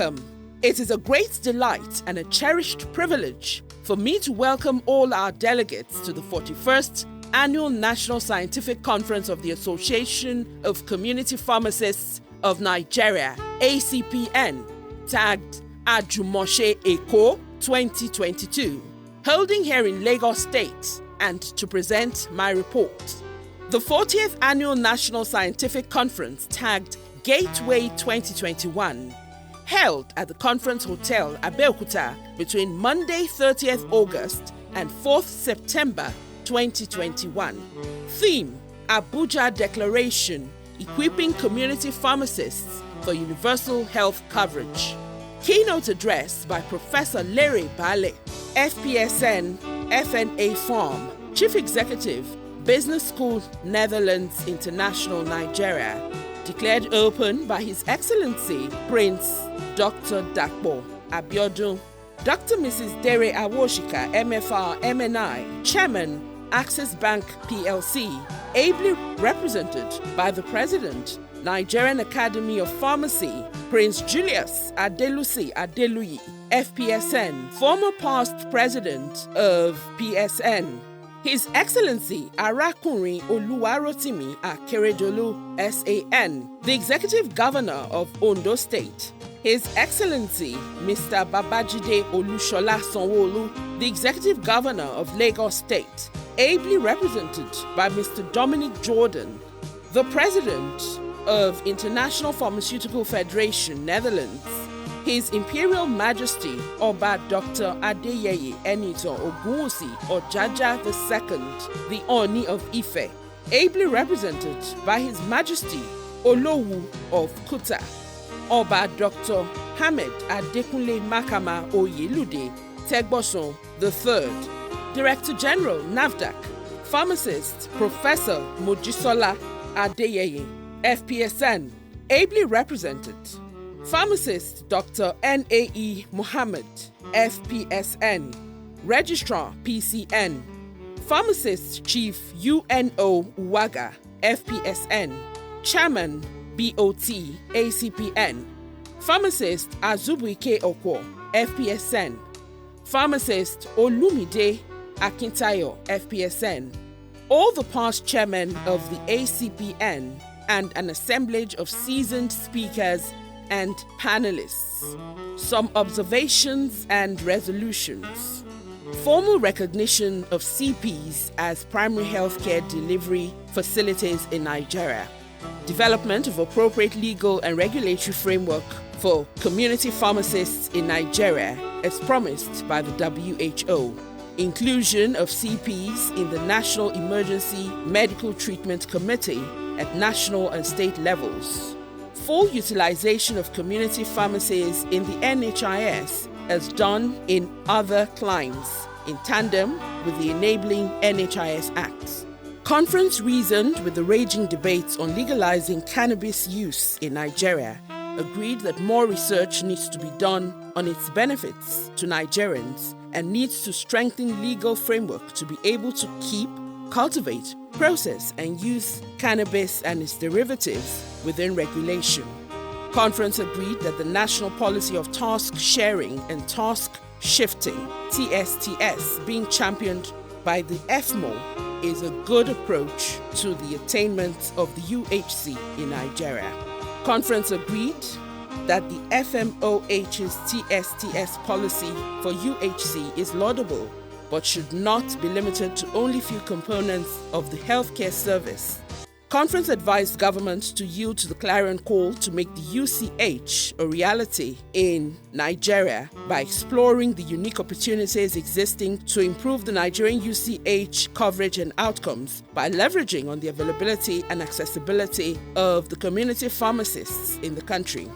Welcome. It is a great delight and a cherished privilege for me to welcome all our delegates to the 41st Annual National Scientific Conference of the Association of Community Pharmacists of Nigeria, ACPN, tagged Ajumose Eko 2022, holding here in Lagos State, and to present my report. The 40th Annual National Scientific Conference, tagged Gateway 2021, held at the Conference Hotel, Abeokuta, between Monday 30th August and 4th September 2021. Theme: Abuja Declaration, Equipping Community Pharmacists for Universal Health Coverage. Keynote address by Professor Lere Bale, FPSN, FNA Pharm, Chief Executive, Business School, Netherlands International, Nigeria. Declared open by His Excellency Prince Dr. Dakpo Abiodun, Dr. Mrs. Dere Awoshika, MFR, MNI, Chairman, Access Bank PLC, ably represented by the President, Nigerian Academy of Pharmacy, Prince Julius Adelusi Adeluyi, FPSN, former past President of PSN, His Excellency Arakunrin Oluwarotimi Akeredolu, SAN, the Executive Governor of Ondo State, His Excellency Mr. Babajide Olushola Sanwo-Olu, the Executive Governor of Lagos State, ably represented by Mr. Dominic Jordan, the President of International Pharmaceutical Federation, Netherlands, His Imperial Majesty Oba Dr. Adeyeye Enitan Ogunwusi Ojaja II, the Oni of Ife, ably represented by His Majesty Olowu of Kuta, Oba Dr. Hamed Adekunle Makama Oyelude Tegboson III, Director General NAFDAC, Pharmacist Professor Mojisola Adeyeye, FPSN, ably represented Pharmacist Dr. N.A.E. Muhammad, FPSN, Registrar PCN, Pharmacist Chief UNO Uwaga, FPSN, Chairman BOT ACPN, Pharmacist Azubuike Okwo, FPSN, Pharmacist Olumide Akintayo, FPSN, all the past chairmen of the ACPN, and an assemblage of seasoned speakers and panelists. Some observations and resolutions. Formal recognition of CPs as primary healthcare delivery facilities in Nigeria. Development of appropriate legal and regulatory framework for community pharmacists in Nigeria as promised by the WHO. Inclusion of CPs in the National Emergency Medical Treatment Committee at national and state levels. Full utilization of community pharmacies in the NHIS as done in other climes, in tandem with the Enabling NHIS Act. Conference reasoned with the raging debates on legalizing cannabis use in Nigeria, agreed that more research needs to be done on its benefits to Nigerians and needs to strengthen legal framework to be able to keep, cultivate, process and use cannabis and its derivatives within regulation. Conference agreed that the national policy of task sharing and task shifting, TSTS, being championed by the FMO is a good approach to the attainment of the UHC in Nigeria. Conference agreed that the FMOH's TSTS policy for UHC is laudable, but should not be limited to only few components of the healthcare service. Conference advised government to yield to the clarion call to make the UCH a reality in Nigeria by exploring the unique opportunities existing to improve the Nigerian UCH coverage and outcomes by leveraging on the availability and accessibility of the community pharmacists in the country.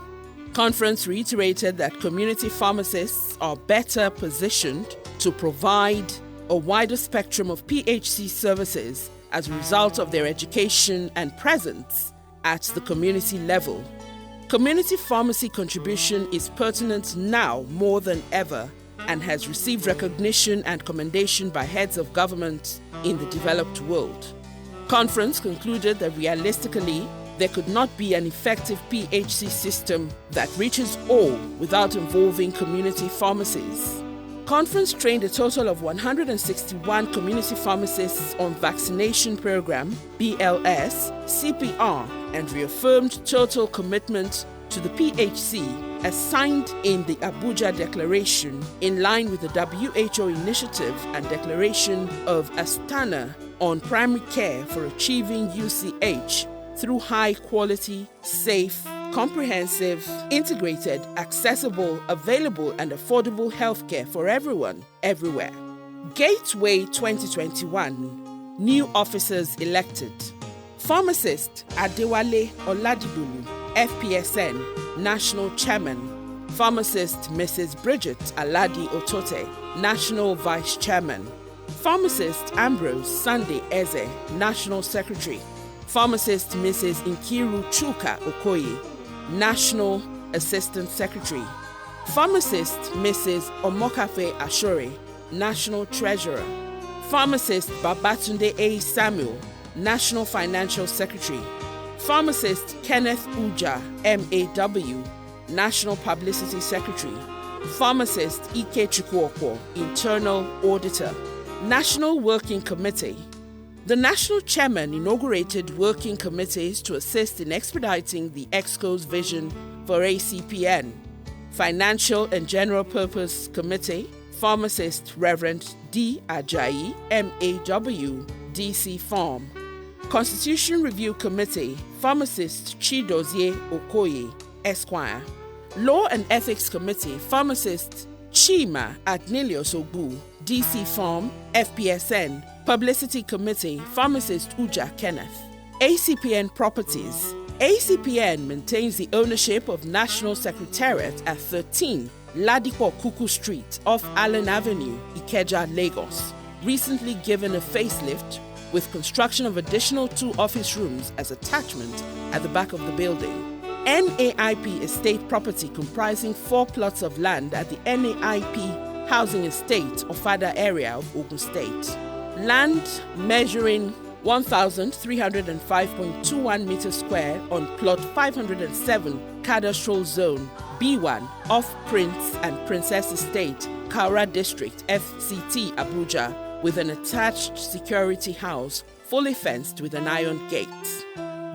Conference reiterated that community pharmacists are better positioned to provide a wider spectrum of PHC services as a result of their education and presence at the community level. Community pharmacy contribution is pertinent now more than ever and has received recognition and commendation by heads of government in the developed world. Conference concluded that realistically, there could not be an effective PHC system that reaches all without involving community pharmacies. Conference trained a total of 161 community pharmacists on vaccination program, BLS, CPR, and reaffirmed total commitment to the PHC as signed in the Abuja Declaration in line with the WHO initiative and declaration of Astana on primary care for achieving UCH through high-quality, safe, comprehensive, integrated, accessible, available, and affordable healthcare for everyone, everywhere. Gateway 2021. New officers elected. Pharmacist Adewale Oladibulu, FPSN, National Chairman. Pharmacist Mrs. Bridget Aladi Otote, National Vice Chairman. Pharmacist Ambrose Sunday Eze, National Secretary. Pharmacist Mrs. Nkiru Chuka Okoye, National Assistant Secretary. Pharmacist Mrs. Omokafe Ashore, National Treasurer. Pharmacist Babatunde A. Samuel, National Financial Secretary. Pharmacist Kenneth Uja, MAW, National Publicity Secretary. Pharmacist Ike Chukwuokwo, Internal Auditor. National Working Committee. The National Chairman inaugurated working committees to assist in expediting the EXCO's vision for ACPN. Financial and General Purpose Committee, Pharmacist Reverend D. Ajayi, MAW, DC Pharm. Constitution Review Committee, Pharmacist Chidozie Okoye, Esquire. Law and Ethics Committee, Pharmacist Chima Agnelios Ogu, DC Pharm, FPSN. Publicity Committee, Pharmacist Uja Kenneth. ACPN Properties. ACPN maintains the ownership of National Secretariat at 13 Ladipo Kuku Street off Allen Avenue, Ikeja, Lagos. Recently given a facelift with construction of additional 2 office rooms as attachment at the back of the building. NAIP Estate property comprising 4 plots of land at the NAIP Housing Estate of Fada area of Ogun State. Land measuring 1,305.21 meters square on plot 507 Cadastral Zone B1 off Prince and Princess Estate, Kaura District, FCT, Abuja, with an attached security house fully fenced with an iron gate.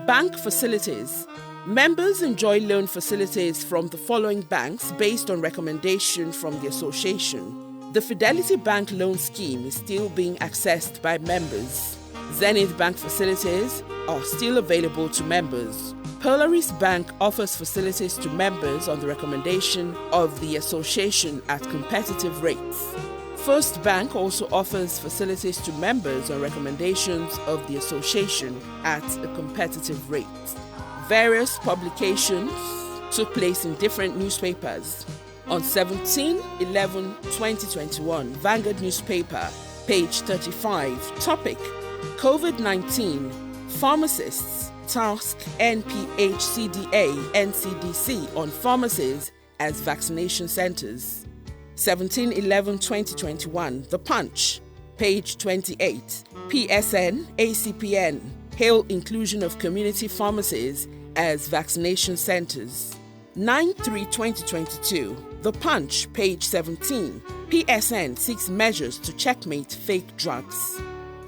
Bank facilities. Members enjoy loan facilities from the following banks based on recommendation from the association. The Fidelity Bank loan scheme is still being accessed by members. Zenith Bank facilities are still available to members. Polaris Bank offers facilities to members on the recommendation of the association at competitive rates. First Bank also offers facilities to members on recommendations of the association at a competitive rate. Various publications took place in different newspapers. On 17/11/2021, Vanguard newspaper, page 35, topic, COVID-19, pharmacists task NPHCDA/NCDC on pharmacies as vaccination centers. 17/11/2021, The Punch, page 28, PSN, ACPN, hail inclusion of community pharmacies as vaccination centers. 9/3/2022, The Punch, page 17, PSN seeks measures to checkmate fake drugs.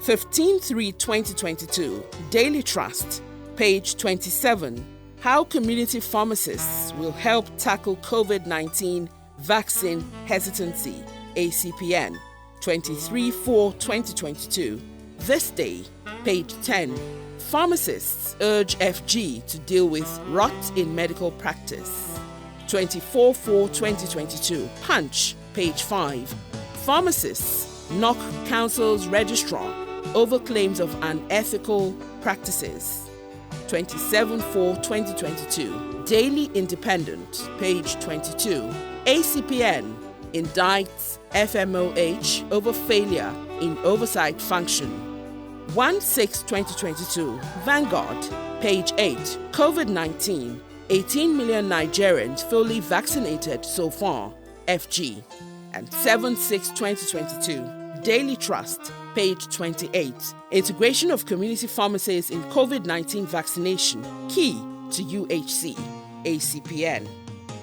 15/3/2022, Daily Trust, page 27, how community pharmacists will help tackle COVID-19 vaccine hesitancy, ACPN. 23/4/2022, This Day, page 10, pharmacists urge FG to deal with rot in medical practice. 24/4/2022, Punch, page 5, pharmacists knock council's registrar over claims of unethical practices. 27/4/2022, Daily Independent, page 22, ACPN indicts FMOH over failure in oversight function. 1/6/2022, Vanguard, page 8, COVID-19, 18 million Nigerians fully vaccinated so far, FG. And 7/6/2022, Daily Trust, Page 28. Integration of community pharmacies in COVID-19 vaccination, key to UHC, ACPN.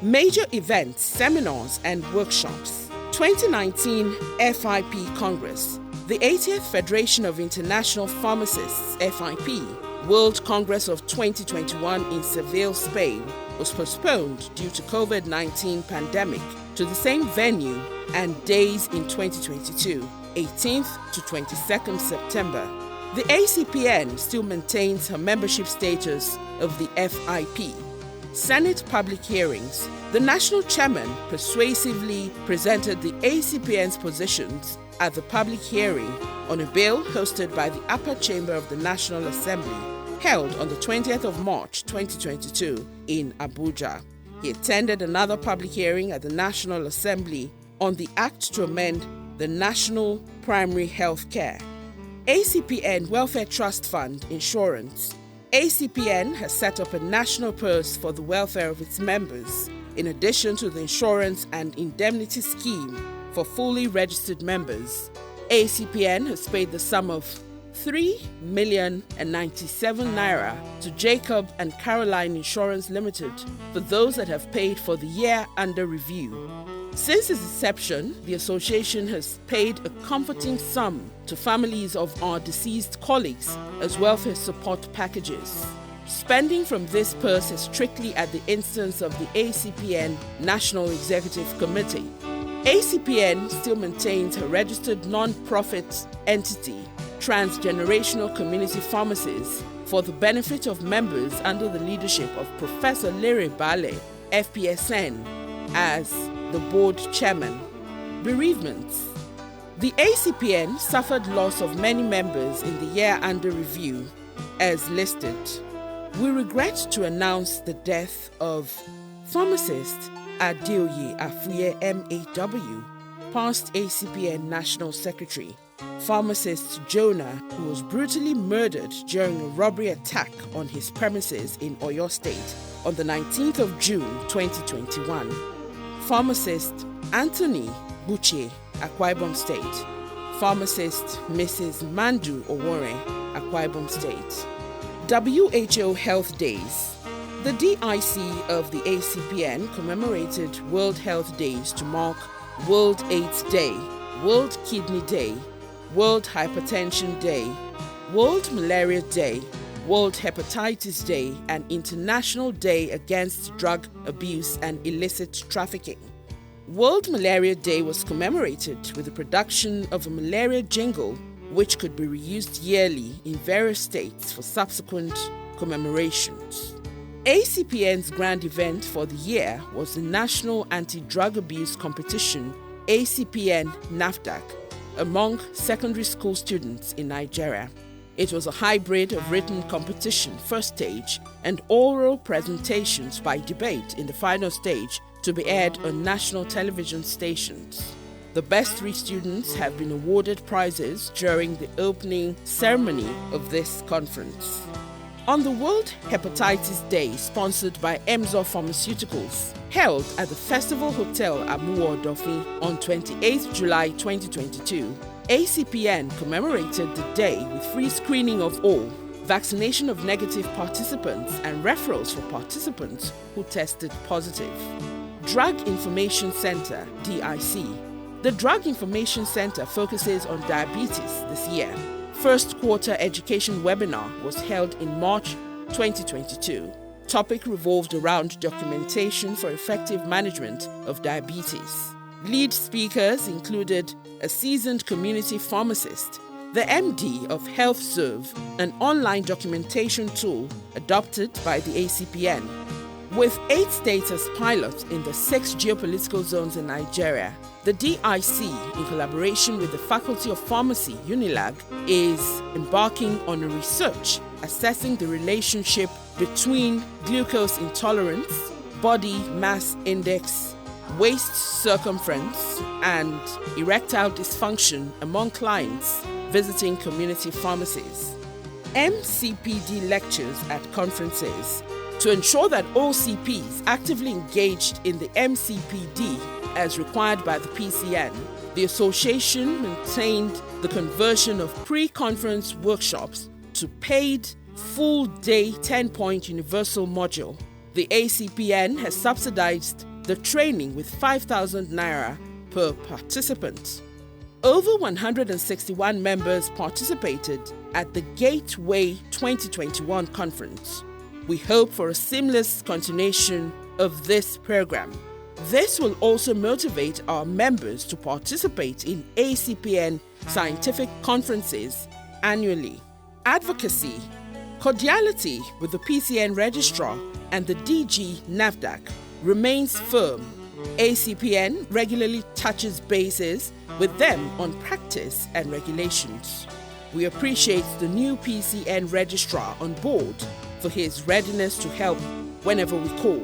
Major events, seminars and workshops. 2019 FIP Congress. The 80th Federation of International Pharmacists, FIP, World Congress of 2021 in Seville, Spain, was postponed due to COVID-19 pandemic to the same venue and days in 2022, 18th to 22nd September. The ACPN still maintains her membership status of the FIP. Senate public hearings. The national chairman persuasively presented the ACPN's positions at the public hearing on a bill hosted by the upper chamber of the National Assembly, held on the 20th of March 2022 in Abuja. He attended another public hearing at the National Assembly on the Act to amend the National Primary Health Care. ACPN Welfare Trust Fund Insurance. ACPN has set up a national purse for the welfare of its members, in addition to the insurance and indemnity scheme for fully registered members. ACPN has paid the sum of 3,097,000 naira to Jacob and Caroline Insurance Limited for those that have paid for the year under review. Since its inception, the association has paid a comforting sum to families of our deceased colleagues as welfare support packages. Spending from this purse is strictly at the instance of the ACPN National Executive Committee. ACPN still maintains her registered non-profit entity, Transgenerational Community Pharmacies, for the benefit of members under the leadership of Professor Lere Bale, FPSN, as the board chairman. Bereavements. The ACPN suffered loss of many members in the year under review, as listed. We regret to announce the death of Pharmacist Adeoye Afuye MAW, past ACPN National Secretary, Pharmacist Jonah, who was brutally murdered during a robbery attack on his premises in Oyo State on the 19th of June 2021. Pharmacist Anthony Buche, Akwa Ibom State. Pharmacist Mrs. Mandu Owore, Akwa Ibom State. WHO Health Days. The DIC of the ACPN commemorated World Health Days to mark World AIDS Day, World Kidney Day, World Hypertension Day, World Malaria Day, World Hepatitis Day, and International Day Against Drug Abuse and Illicit Trafficking. World Malaria Day was commemorated with the production of a malaria jingle which could be reused yearly in various states for subsequent commemorations. ACPN's grand event for the year was the National Anti-Drug Abuse Competition, ACPN NAFDAC, among secondary school students in Nigeria. It was a hybrid of written competition first stage and oral presentations by debate in the final stage to be aired on national television stations. The best 3 students have been awarded prizes during the opening ceremony of this conference. On the World Hepatitis Day, sponsored by Emzor Pharmaceuticals, held at the Festival Hotel Amuwo Odofin on 28 July 2022, ACPN commemorated the day with free screening of all, vaccination of negative participants, and referrals for participants who tested positive. Drug Information Center, DIC. The Drug Information Center focuses on diabetes this year. First quarter education webinar was held in March 2022. Topic revolved around documentation for effective management of diabetes. Lead speakers included a seasoned community pharmacist, the MD of HealthServe, an online documentation tool adopted by the ACPN. With 8 states as pilots in the 6 geopolitical zones in Nigeria, the DIC, in collaboration with the Faculty of Pharmacy, UNILAG, is embarking on a research assessing the relationship between glucose intolerance, body mass index, waist circumference, and erectile dysfunction among clients visiting community pharmacies. MCPD lectures at conferences to ensure that all CPs actively engaged in the MCPD as required by the PCN The association maintained the conversion of pre-conference workshops to paid full-day 10-point universal module. The ACPN has subsidized the training with 5,000 naira per participant. Over 161 members participated at the Gateway 2021 conference. We hope for a seamless continuation of this program. This will also motivate our members to participate in ACPN scientific conferences annually. Advocacy, cordiality with the PCN registrar and the DG NAFDAC remains firm. ACPN regularly touches bases with them on practice and regulations. We appreciate the new PCN registrar on board for his readiness to help whenever we call.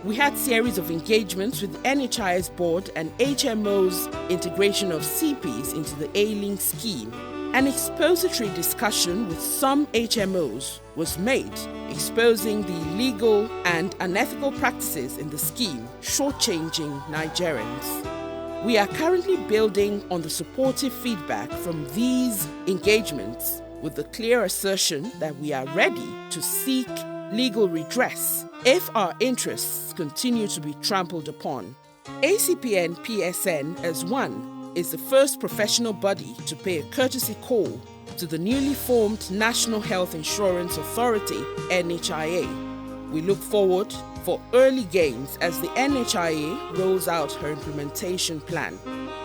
We had series of engagements with NHIS board and HMO's integration of CPs into the A-Link scheme. An expository discussion with some HMOs was made, exposing the illegal and unethical practices in the scheme, shortchanging Nigerians. We are currently building on the supportive feedback from these engagements with the clear assertion that we are ready to seek legal redress if our interests continue to be trampled upon. ACPN PSN as one is the first professional body to pay a courtesy call to the newly formed National Health Insurance Authority, NHIA. We look forward for early gains as the NHIA rolls out her implementation plan.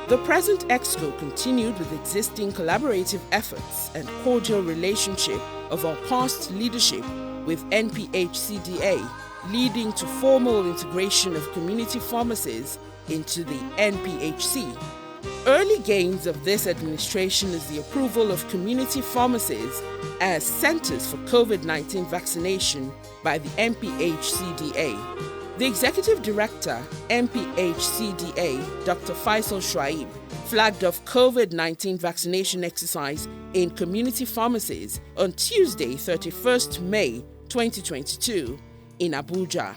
The present EXCO continued with existing collaborative efforts and cordial relationship of our past leadership with NPHCDA, leading to formal integration of community pharmacies into the NPHC. Early gains of this administration is the approval of community pharmacies as centers for COVID-19 vaccination by the NPHCDA. The Executive Director, NPHCDA, Dr. Faisal Shuaib, flagged off COVID-19 vaccination exercise in community pharmacies on Tuesday, 31st May 2022 in Abuja.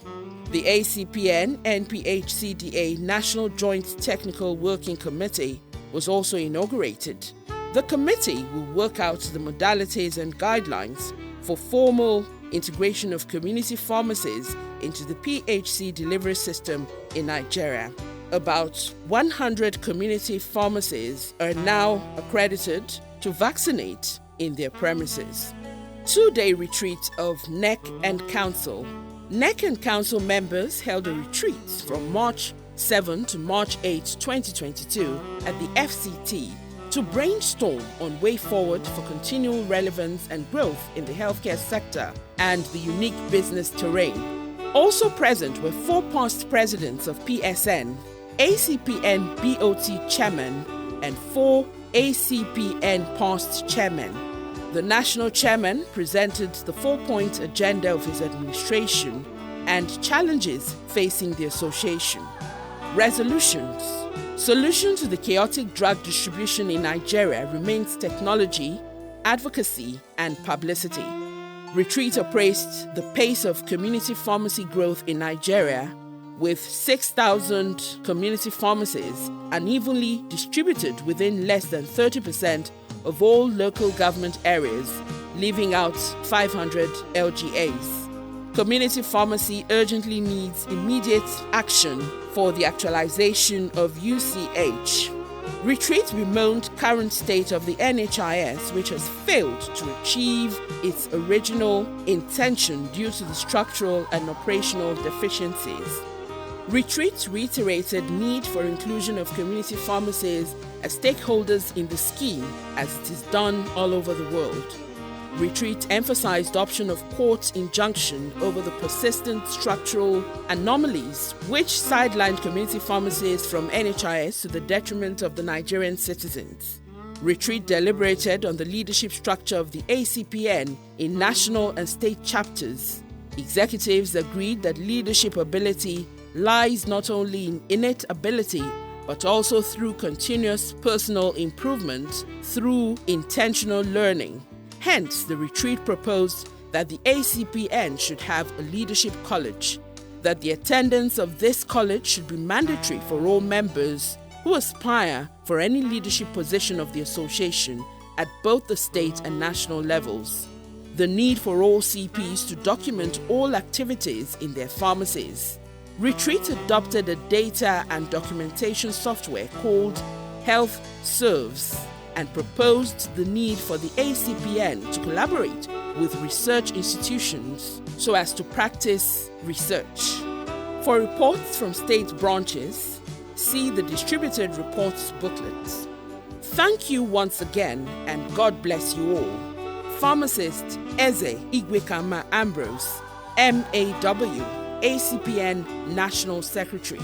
The ACPN NPHCDA National Joint Technical Working Committee was also inaugurated. The committee will work out the modalities and guidelines for formal integration of community pharmacies into the PHC delivery system in Nigeria. About 100 community pharmacies are now accredited to vaccinate in their premises. 2-day retreat of NEC and Council. NEC and Council members held a retreat from March 7 to March 8, 2022 at the FCT to brainstorm on way forward for continual relevance and growth in the healthcare sector and the unique business terrain. Also present were 4 past presidents of PSN, ACPN BOT chairman, and 4 ACPN past chairmen. The national chairman presented the 4-point agenda of his administration and challenges facing the association. Resolutions. Solution to the chaotic drug distribution in Nigeria remains technology, advocacy, and publicity. Retreat appraised the pace of community pharmacy growth in Nigeria, with 6,000 community pharmacies unevenly distributed within less than 30% of all local government areas, leaving out 500 LGAs. Community pharmacy urgently needs immediate action for the actualization of UCH. Retreat bemoaned current state of the NHIS, which has failed to achieve its original intention due to the structural and operational deficiencies. Retreat reiterated need for inclusion of community pharmacies as stakeholders in the scheme, as it is done all over the world. Retreat emphasized option of court injunction over the persistent structural anomalies which sidelined community pharmacies from NHIS to the detriment of the Nigerian citizens. Retreat deliberated on the leadership structure of the ACPN in national and state chapters. Executives agreed that leadership ability lies not only in innate ability, but also through continuous personal improvement through intentional learning. Hence, the retreat proposed that the ACPN should have a leadership college, that the attendance of this college should be mandatory for all members who aspire for any leadership position of the association at both the state and national levels. The need for all CPs to document all activities in their pharmacies. Retreat adopted a data and documentation software called Health Serves and proposed the need for the ACPN to collaborate with research institutions so as to practice research. For reports from state branches, see the distributed reports booklet. Thank you once again, and God bless you all. Pharmacist Eze Igwekanma Ambrose, MAW, ACPN National Secretary.